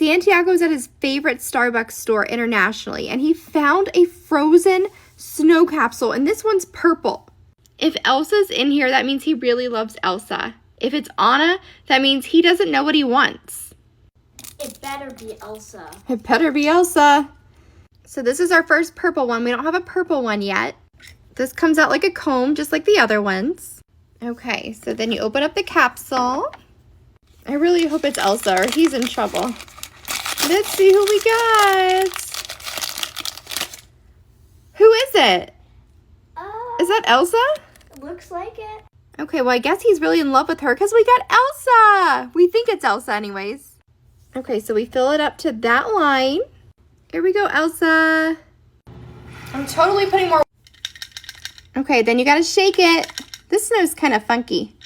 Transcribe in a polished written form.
Santiago's at his favorite Starbucks store internationally, and he found a frozen snow capsule, and this one's purple. If Elsa's in here, that means he really loves Elsa. If it's Anna, that means he doesn't know what he wants. It better be Elsa. It better be Elsa. So this is our first purple one. We don't have a purple one yet. This comes out like a comb, just like the other ones. Okay, so then you open up the capsule. I really hope it's Elsa or he's in trouble. Let's see who we got. Who is it? Is that Elsa? Looks like it. Okay, well, I guess he's really in love with her because we got Elsa. We think it's Elsa anyways. Okay, so we fill it up to that line. Here we go, Elsa. I'm totally putting more. Okay, then you gotta shake it. This snow's kind of funky.